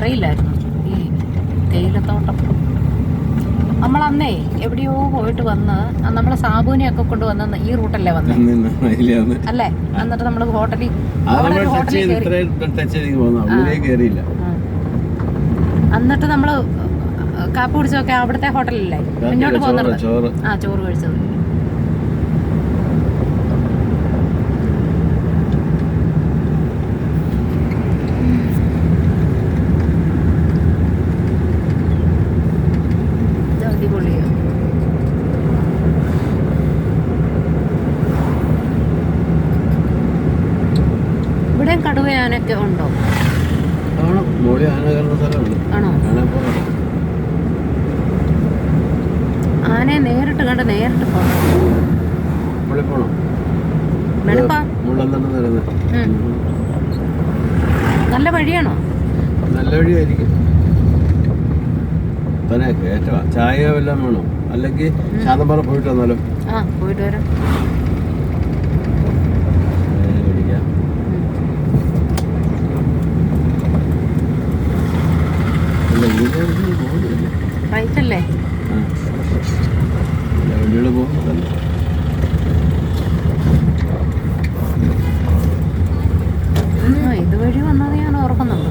എനിക്കറിയില്ലായിരുന്നു ഈ തേയിലത്തോട്ടം. നമ്മളന്നേ എവിടെയോ പോയിട്ട് വന്ന് നമ്മളെ സാബുവിനെയൊക്കെ കൊണ്ടുവന്ന് ഈ റൂട്ടല്ലേ വന്നത് അല്ലേ? എന്നിട്ട് നമ്മൾ ഹോട്ടലിൽ എന്നിട്ട് നമ്മള് കാപ്പി കുടിച്ചതൊക്കെ അവിടുത്തെ ഹോട്ടലിലല്ലേ മുന്നോട്ട് പോകുന്നത്? ആ, ചോറ് കഴിച്ചത്. അടിപൊളിയോ. ഇവിടെയും കടുവയാനൊക്കെ ഉണ്ടോ? ആണോ? ആനയെ നേരിട്ട് കണ്ട് നേരിട്ട് പോകണം. നല്ല വഴിയാണോ? നല്ല വഴിയായിരിക്കും. തന്നെ കയറ്റവാ. ചായ വല്ലതും വേണോ? അല്ലെങ്കിൽ ശാന്തമ്പാറ പോയിട്ട് വന്നാലോ? ആ, പോയിട്ട് വരാം. റൈറ്റ് അല്ലേ? വണ്ടികൾ പോകുന്നതല്ലേ. ഇതുവഴി വന്നത് ഞാൻ ഓർക്കുന്നുണ്ട്.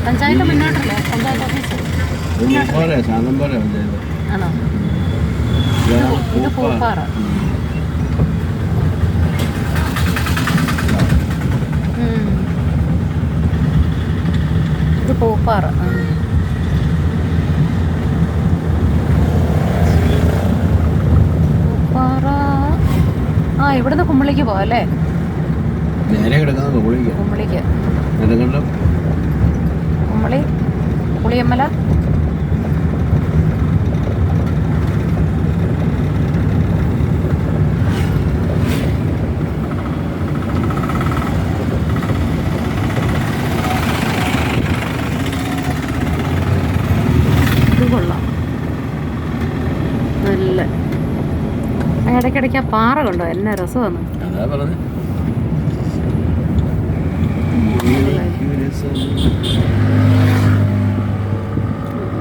പഞ്ചായത്ത് മുന്നോട്ടല്ലേ? പഞ്ചായത്ത് ഓഫീസ് ശാന്തമ്പാറ പഞ്ചായത്ത് ആണോ? ഇത് പൂപ്പാറ. ഇത് പൂപ്പാറ. പൂപ്പാറ. ആ, ഇവിടുന്ന് കുമ്പളിക്ക് പോവാം അല്ലേ? നേരെ കിടക്കുന്ന കുമ്പളിക്ക്. കുമ്പളി, പുളിയമ്മല. നല്ല ഇടയ്ക്കിടയ്ക്ക് ആ പാറ കണ്ടോ? എന്നെ രസമാണ്.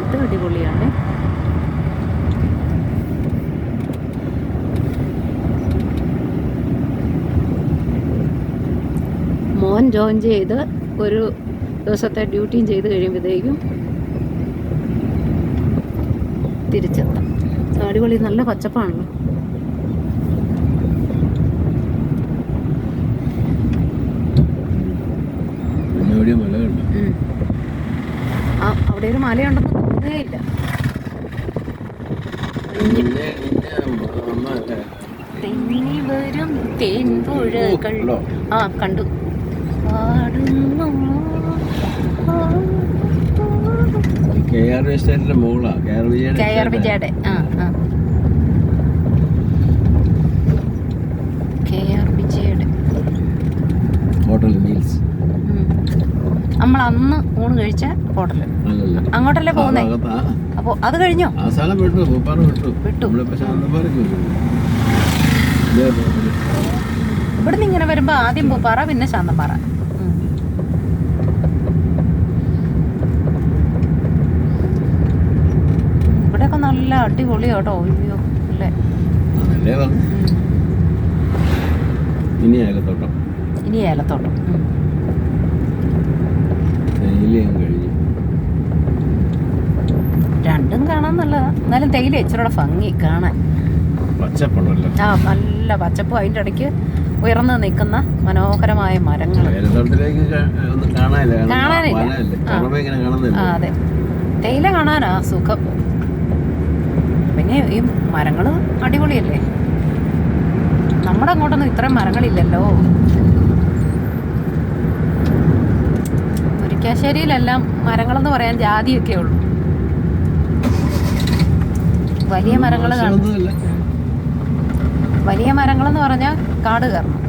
ഇത് അടിപൊളിയാണ്. മോൻ ജോയിൻ ചെയ്ത് ഒരു ദിവസത്തെ ഡ്യൂട്ടിയും ചെയ്ത് കഴിയുമ്പോഴത്തേക്കും തിരിച്ചെത്താം. അടിപൊളി, നല്ല പച്ചപ്പാണല്ലോ. അവിടെ ഒരു മലയുണ്ടെന്ന് തോന്നുകയില്ല. തെന്നി വരും തേൻപുഴകൾ. ആ, കണ്ടു. KR എസ്റ്റേറ്റിന്റെ മുകളാ. KR വിജയുടെ. KR വിജയുടെ ഹോട്ടൽ മീൽസ്. നമ്മൾ അന്ന് ഊണ് കഴിച്ച ഹോട്ടല് അങ്ങോട്ടല്ലേ പോകുന്നേ? അപ്പൊ അത് കഴിഞ്ഞോ? ആ സ്ഥലം വിട്ടു. പൂപ്പാറ വിട്ടു. ഇവിടുന്ന് ഇങ്ങനെ വരുമ്പോ ആദ്യം പൂപ്പാറ, പിന്നെ ശാന്തമ്പാറ. ഇവിടെയൊക്കെ നല്ല അടിപൊളിയാട്ടോ. അയ്യോ അല്ലേ? ഇനി ഏലത്തോട്ടം. രണ്ടും കാണാൻ നല്ലതാ. എന്നാലും തേയില ഇച്ചിരി ഭംഗി കാണാൻ. ആ, നല്ല പച്ചപ്പും അതിൻ്റെ ഇടയ്ക്ക് ഉയർന്നു നിൽക്കുന്ന മനോഹരമായ മരങ്ങൾ കാണാനില്ല. ആ, അതെ, തേയില കാണാനാ സുഖം. പിന്നെ ഈ മരങ്ങൾ അടിപൊളിയല്ലേ? നമ്മുടെ അങ്ങോട്ടൊന്നും ഇത്രയും മരങ്ങളില്ലല്ലോ. മുരിക്കാശ്ശേരിയിലെല്ലാം മരങ്ങളെന്ന് പറയാൻ ജാതിയൊക്കെ ഉള്ളൂ. വലിയ മരങ്ങൾ കാണും. വലിയ മരങ്ങളെന്ന് പറഞ്ഞാൽ കാട് കയറണം.